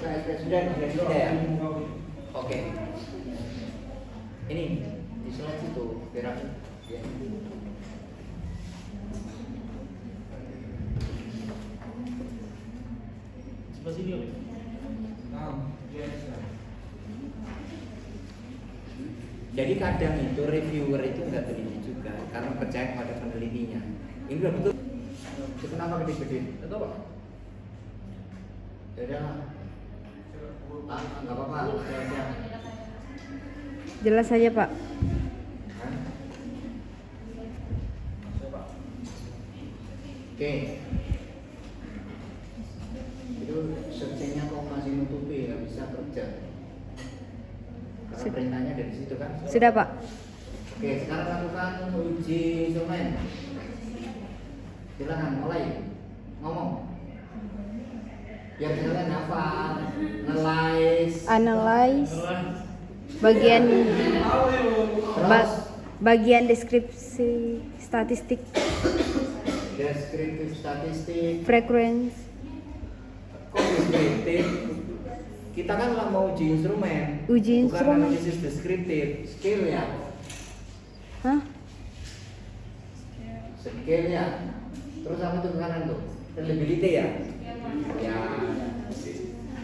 sudah ya. Oke. Ini di slide itu gerak. Ya. Sebelah sini oleh. Jadi kadang itu reviewer itu nggak teliti juga karena percaya pada penelitinya. Ini udah betul. Itu kenapa gede-gede? Tahu Pak? Ya nggak apa-apa. Jelas saja Pak. Oke. Itu searchingnya kok masih nutupi, nggak bisa kerja. Karena perintahnya dari situ kan? Sudah Pak. Oke, sekarang lakukan uji instrumen. Silakan mulai ngomong. Biar kalian hafal, Analyze. Bagian bagian deskripsi statistik. Deskriptif statistik. Frequency. Kok deskriptif? Kita kan mau uji instrumen. Uji bukan instrumen. analisis deskriptif, skill ya. Hah? Skill ya. Terus apa tuh kanan tuh? Reliability ya. Ya.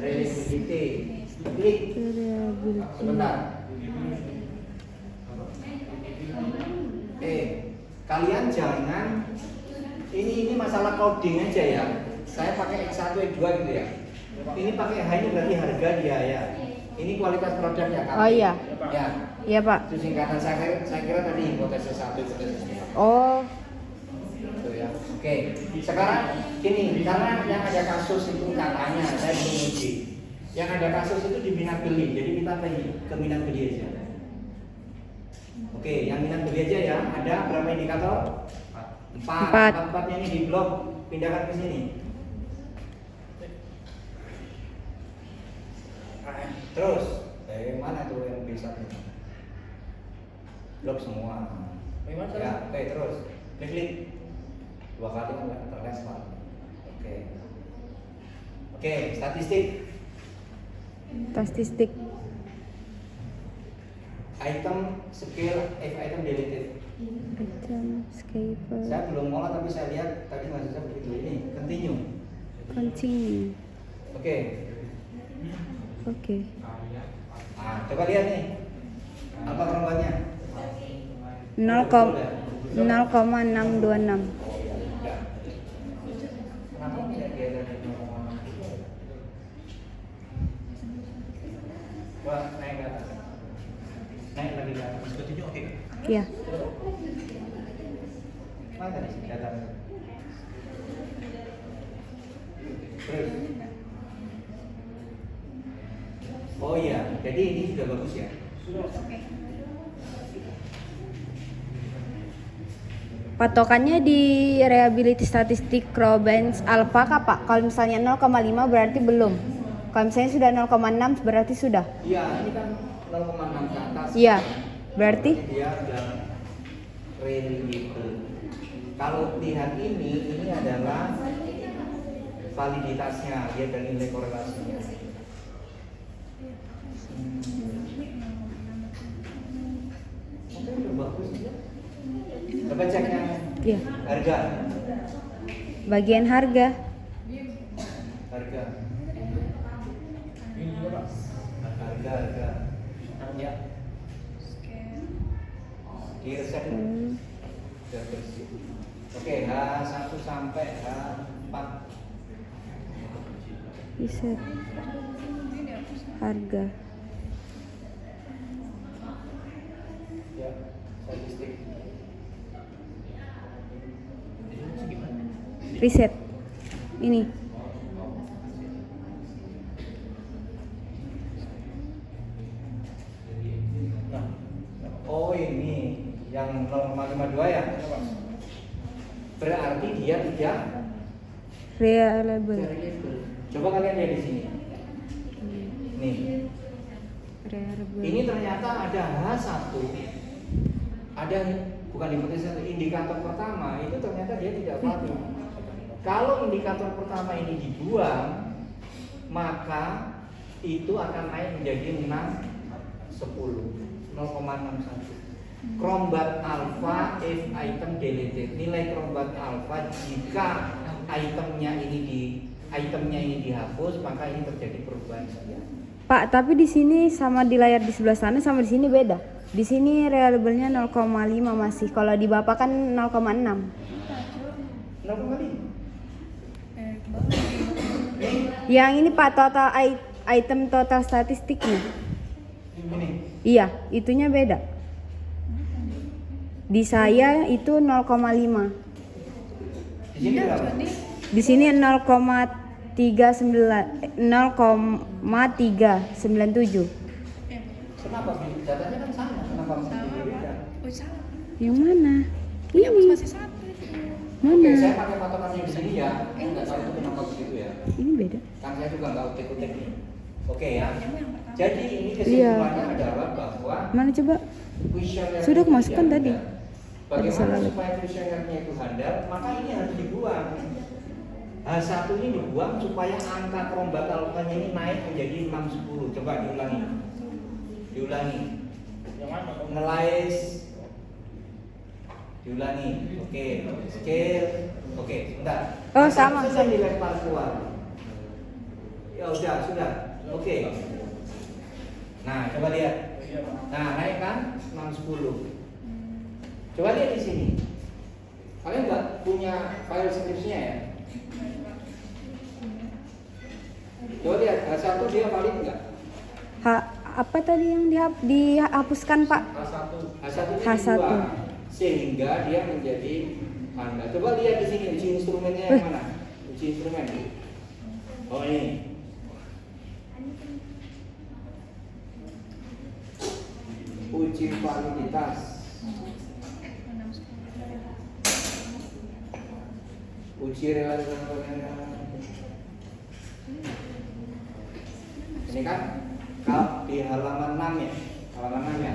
Reliability. Klik. Sebentar. Kalian jangan ini masalah coding aja ya. Saya pakai X1 X2 gitu ya. Ini pakai H ini berarti harga dia ya. Ini kualitas produknya kan. Oh iya. Ya. Iya Pak. Itu singkatan saya kira tadi hipotesis 1 hipotesis 2. Oh. Gitu ya. Oke. Sekarang gini, karena yang ada kasus itu katanya saya belum uji. Yang ada kasus itu di minat beli. Jadi kita ke minat beli aja. Oke, yang minat beli aja ya. Ada berapa indikator? 4. 4-nya ini di blok, pindahkan ke sini. Terus, mana tuh yang bisa ini? Blok semua. Ya, oke, terus. Klik 2 kali kan terlempar. Oke, statistik. Statistik. Item skill if item deleted. Item escape. Saya belum mulai tapi saya lihat tadi masih saya begitu ini continue. Continue. Oke. Oke. Nah, coba lihat nih. Apa perempuannya? 0,626. Kenapa tidak dia dari 0,6? Coba naik ke atas. Naik lagi ke atas. Continue oke. Iya. Mana tadi datanya? Terus. Oh iya, jadi ini sudah bagus ya. Patokannya di reliability statistik Crowbanks Alpha kah Pak? Kalau misalnya 0,5 berarti belum. Kalau misalnya sudah 0,6 berarti sudah. Iya, ini kan 0,6 ke atas. Iya. Berarti dia sudah reliable. Kalau lihat ini adalah validitasnya, dia dan nilai korelasinya. Oke, udah bagus ya. Coba cek yang iya. harga. Bagian harga. Harga. Harga. Ya. Di resep sudah bersih. Oke, H1 sampai H4. Bisa. Harga. Ya, statistik. Riset. Ini. Oh ini yang 0,52 ya? Berarti dia tidak Reliable. reliable. Coba kalian lihat di sini. Nih. Reliable. Ini ternyata ada H1. Ada bukan hipotesis indikator pertama itu ternyata dia tidak valid. Kalau indikator pertama ini dibuang, maka itu akan naik menjadi 6, 10, 0,61. Crombat alpha if item deleted. Nilai crombat alpha jika itemnya ini dihapus, maka ini terjadi perubahan saja. Pak, tapi di sini sama di layar di sebelah sana sama di sini beda. Di sini reliable-nya 0,5 masih. Kalau di Bapak kan 0,6. 0,5. Yang ini Pak total item total statistiknya. Ini. Iya, itunya beda. Di saya itu 0,5. Di sini berapa? Di sini 0,397. Kenapa? Datanya kan sama. Kenapa mesti beda? Oh salah. Yang mana? Punya Ini. masih satu itu. Oke, saya Mana? pakai patokannya di sini ya. Nggak tahu itu kenapa begitu ya. Ini beda. Kan saya juga nggak utek-utek nih. Oke ya. Yang pertama. Jadi ini kesimpulannya adalah bahwa Mana coba? kuesioner Sudah itu masukkan tidak tadi. handal. Bagaimana salah. supaya kuesionernya itu handal? Maka ini harus dibuang. H1 ini dibuang supaya angka crombat alfanya ini naik menjadi 610. Coba diulangi. Diulangi. Ngelais. Diulangi. Oke. Scale. Oke, bentar. Oh, sama. Sudah dilempar keluar. Ya udah, sudah. Oke. Nah, coba lihat. Nah, naik kan 610. Coba lihat di sini. Kalian nggak punya file skripsinya ya? Coba lihat, H1 dia valid nggak? Apa tadi yang dihapuskan Pak? H1 nya H1. dibuang, sehingga dia menjadi handal. Coba lihat di sini uji instrumennya yang mana? Uji instrumen. Oh ini. Uji validitas. Uji relasi. Ini kan di halaman 6 ya. Halaman 6 ya.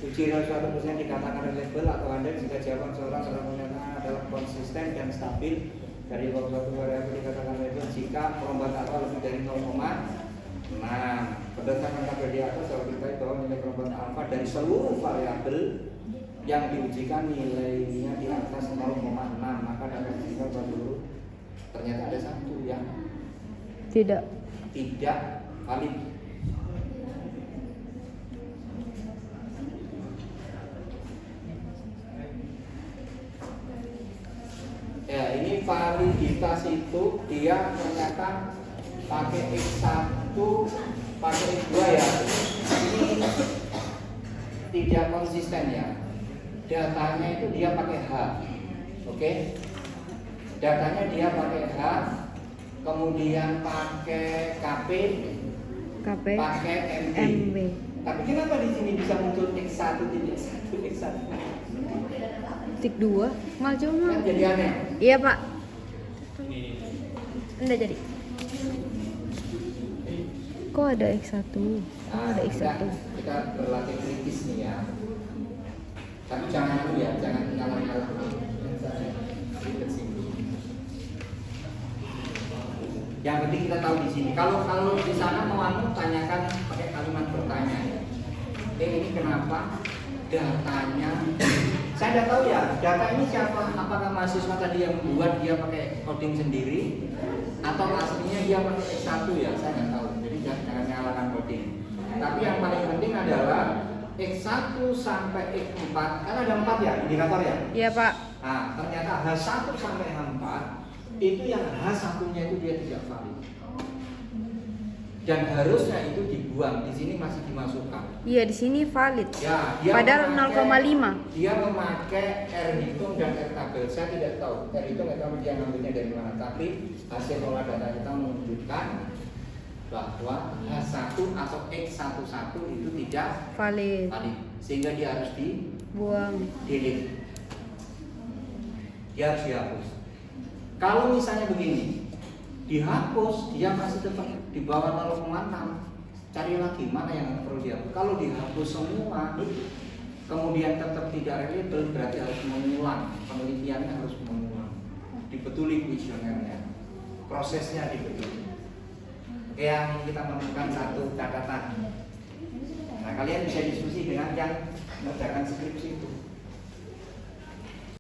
Uji relasi 1% dikatakan reliable atau handal jika jawaban seorang pernyataan adalah konsisten dan stabil. Dari suatu variabel dikatakan reliable jika perombakan alfa lebih dari 0,6. Berdasarkan tabel di atas dapat diketahui bahwa nilai perombakan alfa dari seluruh variabel yang diujikan nilainya di atas 0,6, maka dapat diketahui bahwa ternyata ada satu yang Tidak. tidak valid. Ya, ini validitas itu dia ternyata pakai X1, pakai X2 ya. Ini tidak konsisten ya. Datanya itu dia pakai H. Oke. Datanya dia pakai H, kemudian pakai KP, pakai MB. MB. Tapi kenapa di sini bisa muncul X1 titik 1 X1? Tik 2. Mal coba. Kan jadi aneh. Iya Pak. Enggak jadi. Kok ada X1? Oh, ada X1. Kita berlatih kritis nih ya. Tapi jangan dulu ya, jangan ngalah-ngalah. Yang penting kita tahu di sini. Kalau di sana mau tanyakan pakai kalimat pertanyaan. Ini kenapa datanya? Saya tidak tahu ya. Data ini siapa? Apakah mahasiswa tadi yang membuat dia pakai coding sendiri, atau aslinya dia pakai X1 ya? Saya nggak tahu. Jadi jangan nyalakan coding. Tapi yang paling penting adalah X1 sampai X4. Kan ada 4 ya indikator ya? Iya Pak. Nah, ternyata H1 sampai H4 itu yang H1-nya itu dia tidak valid. Dan harusnya itu dibuang. Di sini masih dimasukkan. Iya, di sini valid. Ya, dia Padahal 0,5. Dia memakai R hitung dan R tabel. Saya tidak tahu. R hitung nggak tahu dia ngambilnya dari mana. Tapi hasil olah data kita menunjukkan bahwa H1 atau X11 itu tidak Valid. valid. Sehingga dia harus Buang. delete. Dia harus dihapus. Kalau misalnya begini, dihapus, dia masih tetap di bawah 0,6. Cari lagi mana yang perlu dihapus. Kalau dihapus semua, kemudian tetap tidak reliable, berarti harus mengulang. Penelitiannya harus mengulang. Dibetuli kuesionernya, prosesnya dibetuli. yang kita menemukan satu catatan. Nah, kalian bisa diskusi dengan yang mengerjakan skripsi